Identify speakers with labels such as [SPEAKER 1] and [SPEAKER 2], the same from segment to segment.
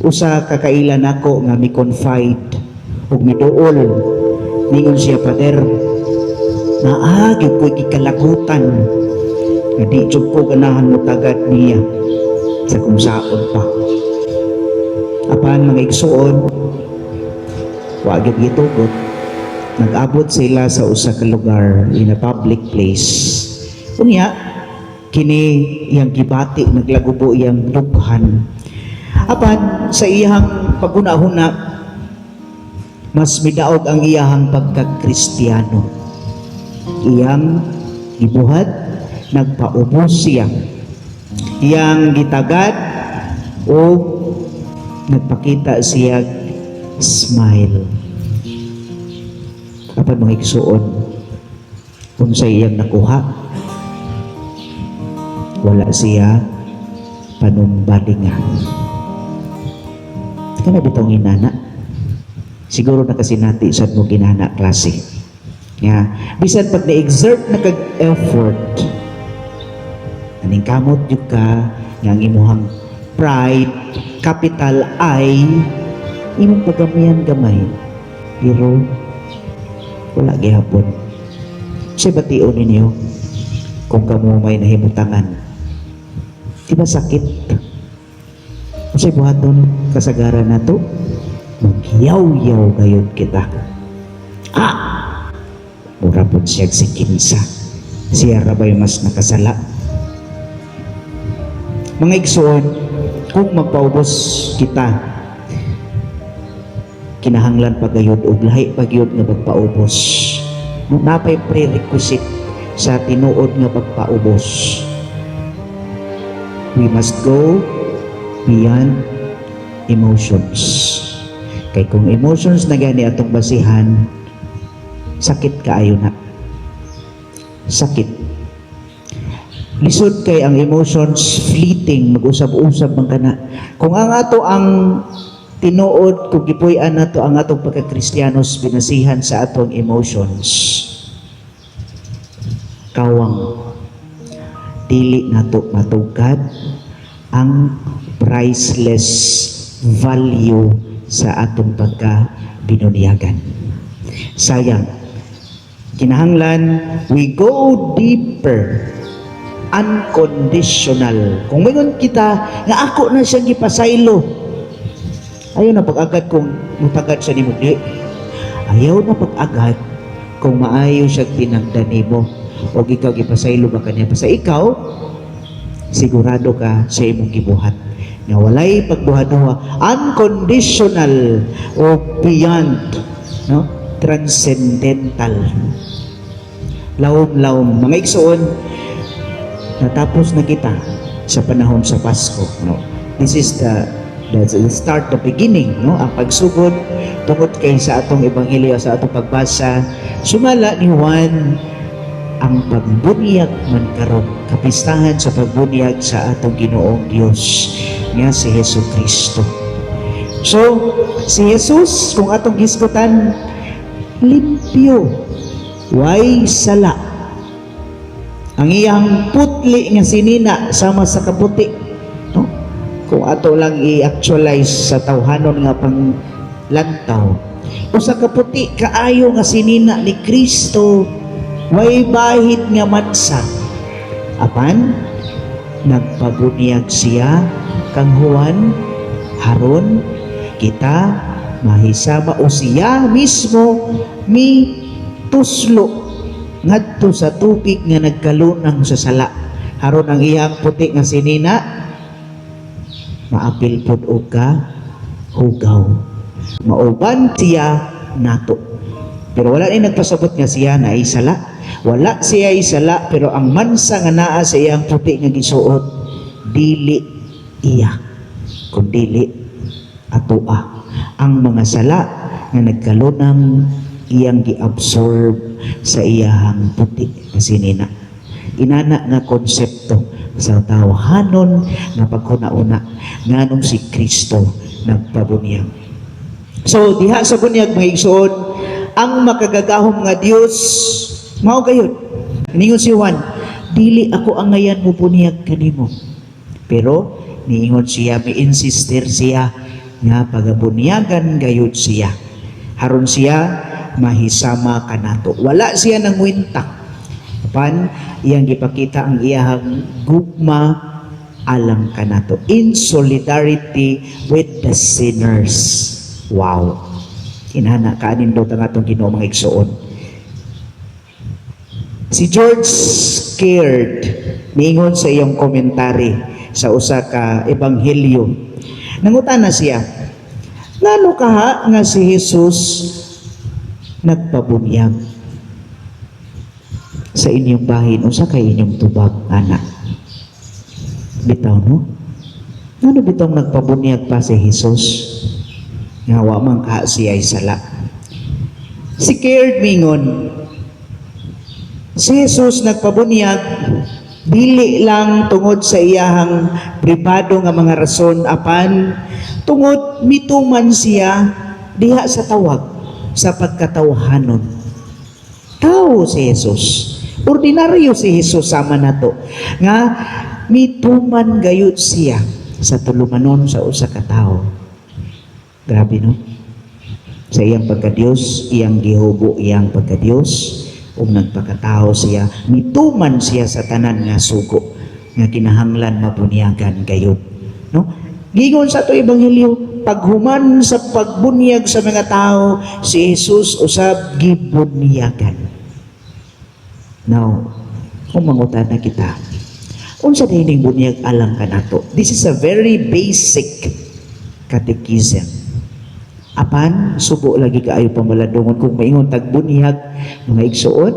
[SPEAKER 1] Usa kakailan ako nga mi-confide ug miduol ningon siya, Pader, naagid ko gikalagutan nga di jud ko ganahan mo tagad niya sa kung saon pa. Apan mga igsuon, wa gyud gitugot. Nag-abot sila sa usa ka lugar in a public place. Unya kini yang gibati naglagubo iyang lubhan. Apan sa iyang paghuna-huna, mas midaog ang iyang pagka-Kristiyano. Iyang gibuhat, nagpaubos siya. Iyang gitagad o nagpakita siya smile. Apan mga igsuon, kung sa iyang nakuha, wala siya panumbalingan. Kana bitong inana, siguro nakasinati sa mo ginana klase. Bisan pag na-exert na kag-effort, aning kamot yun ka, nga ang imuhang pride, capital I, imong pagamihan gamay, pero wala gihapon. Siya bation ninyo, kung kamo may nahimutangan, di ba sakit? Kasi buhaton kasagaran na to, magyaw-yaw gayon kita. Mura po siya si Kinsa. Siya rabay mas nakasala. Mga igsoon, kung magpaubos kita, kinahanglan pagayod o lahi pagyod nga pagpaubos. Napay prerequisite sa tinuod nga pagpaubos. We must go beyond emotions. Kay kung emotions na gani atong basihan, sakit kaayo na. Sakit. Lisod kay ang emotions fleeting, mag-usab-usab man kana. Kung ang ato ang tinuod, kung gipuy-an nato ang atong pagka-Kristiyanos, binasihan sa atong emotions, kawang dili nato matugkad ang priceless value sa atong pagka-binunyagan. Sayang, kinahanglan we go deeper, unconditional. Kung mayroon kita nga ako na siyang gipasaylo, ayaw na pag-agad kung mutagad siya ni Mugli, ayaw na pag-agad kung maayo siya tinagdan mo o ikaw gipasaylo ba kanya pa sa ikaw, sigurado ka sa imong gibuhat nga walay pagbuhat-buhat, unconditional o beyond, no, transcendental. Lawom-lawom. Mga igsoon, natapos na kita sa panahon sa Pasko, no. This is the start, the beginning, no, ang pagsugod tungod kay sa atong ebanghelyo, sa atong pagbasa, sumala ni Juan ang pagbunyag man karon, kapistahan sa pagbunyag sa atong Ginoong Dios nga si Jesucristo. So si Jesus, kung atong gisgutan, limpyo, way sala. Ang iyang putli nga sinina sama sa kaputi, no? Kung ato lang i-actualize sa tawhanon nga pang lantaw, o sa kaputi kaayo nga sinina ni Kristo, way bahid nga mansa. Apan nagpabunyag siya kang Juan, haron kita mahisama o siya mismo mi tuslo ngadto sa tubig nga nagkalunang sa sala, haron ang iyang puti nga sinina maapil pud og ka hugaw, mauban siya nato. Pero wala ni nagpasabot nga siya na isala, wala siya isala, pero ang mansa nga naa sa iyang puti nga gisuot, dili iya kundi atoa ang mga sala nga nagkalunang iyang giabsorb sa iyang puti nga sinina. Inana nga konsepto sa tawhanon nga pagkuna-una nganong si Kristo nagpabunyag. So diha sa bunyag mga igsoon, ang makagagahom nga Dios mao gayud. Ningon si Juan, dili ako ang ngayan mo bunyag kanimo. Pero niingon siya, mi-insister siya, nga pagabunyagan gayud siya. Haron siya mahisama kanato. Wala siya nang wintak. Apan iyang gipakita ang iyang gugma alang kanato in solidarity with the sinners. Wow. Inana kaanindot ang atong Ginoo mga igsoon. Si George Caird niingon sa iyong komentary sa usa ka ebanghelyo. Nangutana siya, ngano kaha nga si Jesus nagpabunyag sa inyong bahin o sa kay inyong tubag, anak? Bitaw, no? Ngano bitaw nagpabunyag pa si Jesus? Nga wa man ka siya sala. Si Caird mingon, si Jesus nagpabunyag dili lang tungod sa iyahang pribado nga mga rason, apan tungod mituman siya diha sa tawag sa pagkatawhanon. Tao si Jesus, ordinaryo si Jesus sama nato nga mituman gayud siya sa tulumanon sa usa ka tawo. Grabe, no? Sa iyang pagka-Diyos, iyang gihubo iyang pagka-Diyos, nagpakatao siya, mituman siya sa tanan nga sugo nga kinahanglan mabunyagan gayud, no? Gingon sa ato ebanghelyo, paghuman sa pagbunyag sa mga tao, si Jesus usab gibunyagan. Now, kung mangutan na kita, unsa dining bunyag alang kanato? This is a very basic catechism. Apan, subo lagi kaayo pamaladungon kung maingon tagbunyag mga igsuon,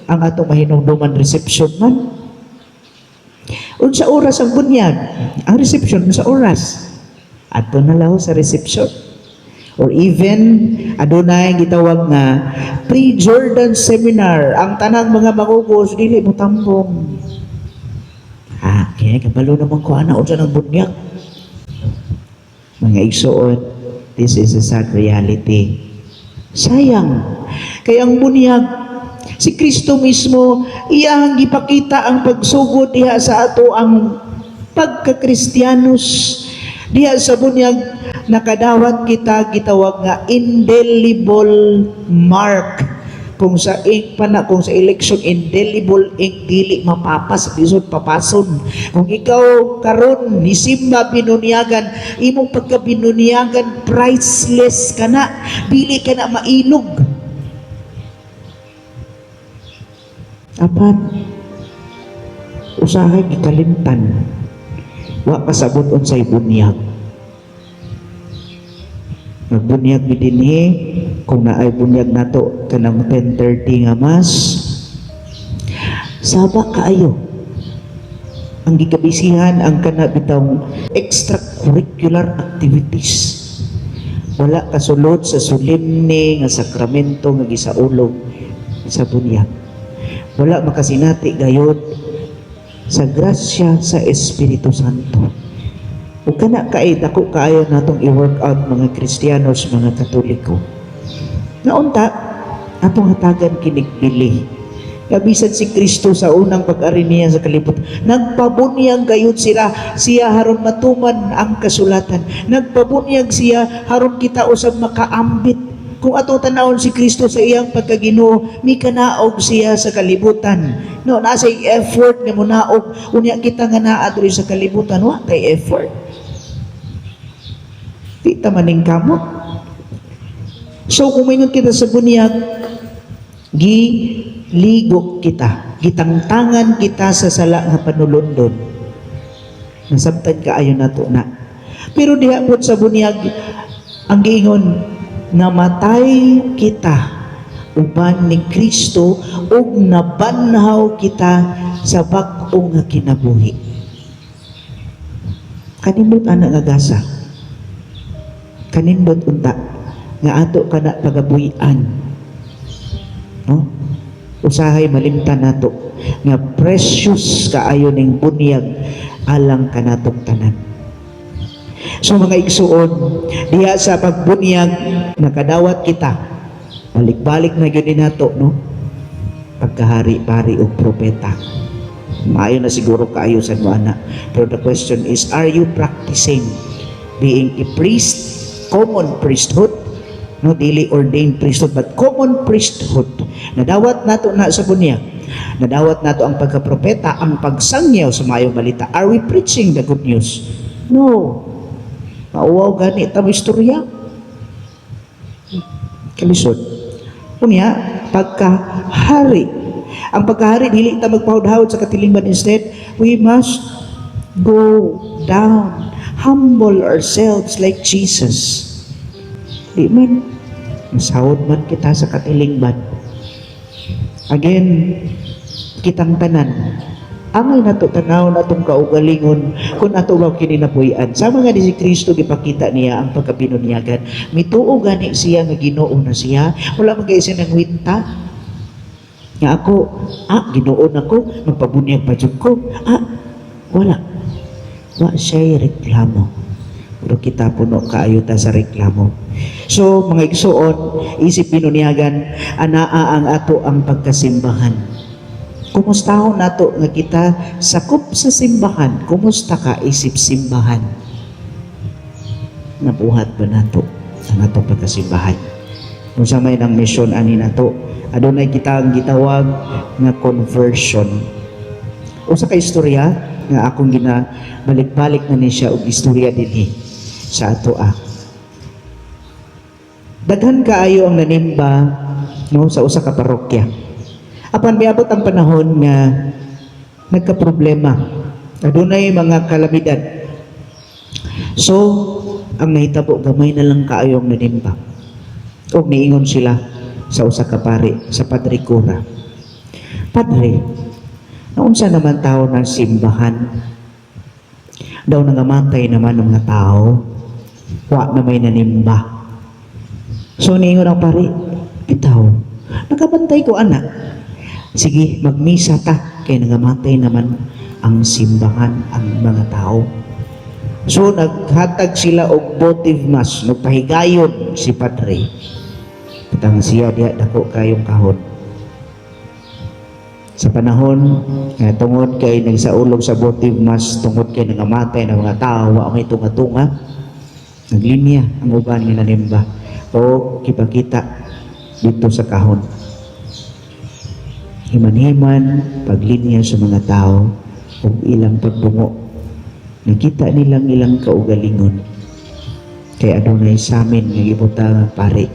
[SPEAKER 1] ang atong mahinungduman reception man. Unsa oras ang bunyag? Ang reception sa oras. Ato na law sa reception. Or even, adunay gitawag nga pre-Jordan seminar. Ang tanang mga mangugos, dili mo tambong. Kaya kabalo naman ko ana unsa nang bunyag. Mga igsuon, this is a sad reality. Sayang. Kaya ang bunyag, si Kristo mismo, iyang gipakita ang pagsugod diha sa ato ang pagka-Kristiyanos. Diha sa bunyag, nakadawat kita gitawag nga indelible mark. Kung sa ink pa na, kung sa election, indelible ink, dili mapapas, bisod papason. Kung ikaw karon ni Simba binunyagan, imong pagkabinunyagan, priceless ka na, dili ka na mailog. Apan, usahay gikalimtan, wa pasabot unsay bunyag. Nagbunyag dinhi kung naay bunyag nato kanang 10:30 nga mas saba kaayo ang gikabisihan ang kana bitong extracurricular activities. Wala kasulod sa solemne nga sakramento nga gisaulog sa bunyag. Wala makasinati gayud sa grasya sa Espiritu Santo. O kana kay dako kaayo natong i-work out mga Kristiyanos, mga Katoliko. Naunta, atong hatagan kinigbili. Kabisan si Kristo sa unang pag-ari niya sa kalibutan, nagpabunyag gayud siya haron matuman ang kasulatan. Nagpabunyag siya haron kita usab makaambit. Kung atong tanawon si Kristo sa iyang pagkaginoo, mi kanaog siya sa kalibutan. No, nasa effort nga munaog, unya kita nga naa diri sa kalibutan, wa kay effort. Di tamaning kamot. So kung maingon kita sa bunyag, giligok kita, gitangtangan kita sa sala nga panulundon. Nasabtan kaayo nato na. Pero diha pod sa bunyag, ang giingon, namatay kita uban ni Kristo ug nabanhaw kita sa bag-o nga kinabuhi. Kanindot ana nga gasa. Kanindot unta nga ato kana pagabuhian. No? Usahay malimtan nato nga precious kaayo ning bunyag alang kanatong tanan. So mga igsuon, diha sa pagbunyag nakadawat kita. Balik-balik na gyud nato, no? Pagkahari-pari og propeta. Maayo na siguro kaayo sa mo ana. Pero the question is, are you practicing being a priest common priesthood, no, dili ordained priesthood, but common priesthood. Nadawat nato na sa bunyag, nadawat nato ang pagkapropeta, ang pagsangyaw sa mayong balita. Are we preaching the good news? No. Mauwaw gani tamo istorya. Kalisod. Kunya, pagkahari. Ang pagkahari, dili ta magpahud-hawd sa katilingban. Instead, we must go down, humble ourselves like Jesus. Di man, masahod man kita sa katilingban. Again, kitang tanan, angay nato tanaw natong kaugalingon kung ato ba kininabuhian. Sama nga ni si Kristo gipakita niya ang pagkabinunyagan. Mituo gani siya nga Ginoo na siya. Wala mag-isa ng winta. Nga ako, Ginoo na ko, magpabunyag pa jud ko. Wala. Wa siya'y reklamo. Pero kita puno kaayo ta sa reklamo. So, mga igsuon, isip binunyagan, anaa ang ato ang pagkasimbahan. Kumustahon nato nga kita sakop sa simbahan. Kumusta ka isip simbahan? Nabuhat ba nato ang ato pagkasimbahan? Kung sa may ng misyon ani nato, adunay kita ang gitawag nga conversion. O sa kaistorya nga akong ginabalik-balik na ni siya og istorya dinhi sa ato Daghan kaayo ang nanimba no sa usa ka parokya. Apan miabot ang panahon nga nagka-problema. Adunay mga kalamidad. So, ang nahitabo gamay na lang kaayo ang nanimba. O niingon sila sa usa ka pari, sa Padre Cura. Padre, naunsa naman tao ng simbahan? Daw nangamatay naman ng mga tao. Wa na may nanimba. So, niingon ang pari, bitaw, nakabantay ko anak. Sige, magmisa ta, kaya nangamatay naman ang simbahan, ang mga tao. So, naghatag sila og votive mass, nagpahigayon si Padre. Patang siya diya, dako kayong kahon. Sa panahon, tungod kay nagsaulog sa votive mass, tungod kay nangamatay ng mga tao, wa may tunga-tunga, naglinya ang uban nga nanimba. O, kipakita dito sa kahon. Himan-himan, paglinya sa mga tao o ilang pagdungo. Nakita nilang ilang kaugalingon. Kaya adunay sa amin nga gibuta pare.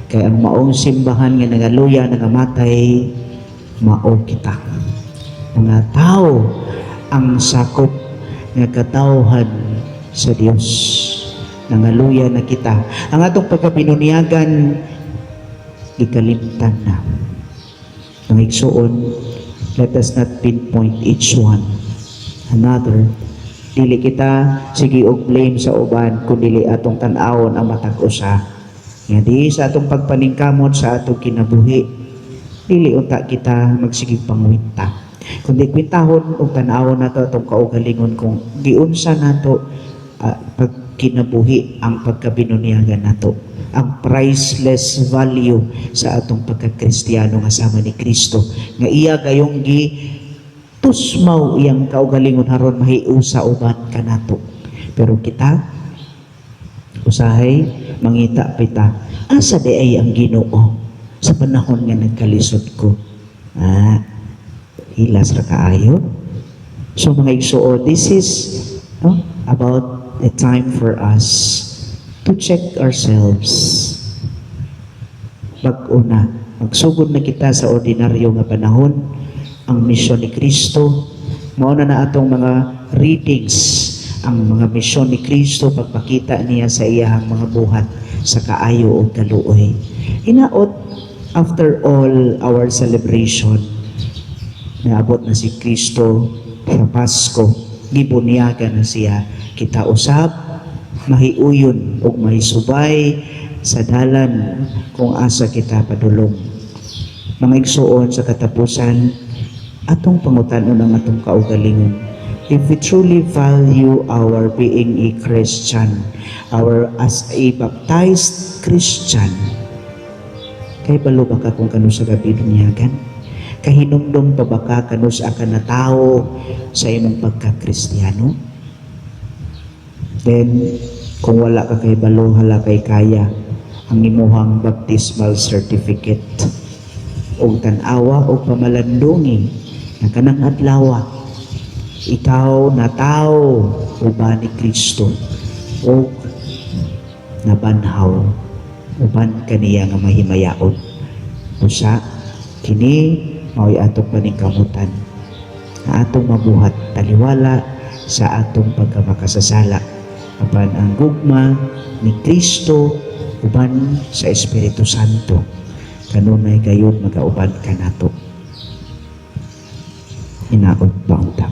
[SPEAKER 1] Kaya ang maong simbahan nga nangaluya, nangamatay, mao kita. Mga tao ang sakop nga katawhan sa Dios. Nangaluya na kita. Ang atong pagkabinunyagan, ikalimtan na. Ang igsuon, let us not pinpoint each one another. Dili kita sige og blame sa uban, kundi atong tan-awon ang matag usa. Nga di sa atong pagpaningkamot sa atong kinabuhi, dili unta kita magsigig pangwinta. Kundi kwintahon og tan-awon nato atong kaugalingon kung giunsa nato pagkinabuhi ang pagkabinunyagan nato. Ang priceless value sa atong pagka-Kristiyano nga sama ni Kristo. Nga iya gayong tusmaw iyang kaugalingon haron mahiusa uban kanato. Pero kita, usahay, mangita pita, asa di ay ang Ginoo sa panahon nga nagkalisod ko. Hilas ra kaayo. So mga igsuo, this is about the time for us to check ourselves. Pag-una, magsugod na kita sa ordinaryo nga panahon, ang misyon ni Kristo, mauna na atong mga readings, ang mga misyon ni Kristo, pagpakita niya sa iyahang mga buhat sa kaayo o kaluoy. Hinaot, after all our celebration, naabot na si Kristo sa Pasko, gibunyagan na siya, kita usab, mahiuyon o mahisubay sa dalan kung asa kita padulong. Mga igsuon sa katapusan, atong pangutanon ang atong kaugalingon. If we truly value our being a Christian, as a baptized Christian, kay balo ba ka kung kano sa gabi dunyagan? Kahinumdum pa ba ka kano sa ka na tao sa imong pagka-Kristiyano? Then, Kung wala ka kay balo, hala kay kaya ang imuhang baptismal certificate o tanawa o pamalandungi na kanang adlaw ikaw na tao uban ni Kristo o nabanhaw uban kaniya nga mahimayaon. Usa kini mao'y atong paningkamutan na atong mabuhat taliwala sa atong pagkamakasasala apan ang gugma ni Kristo uban sa Espiritu Santo kanunay gayud magauban kanato. Hinaot pa unta.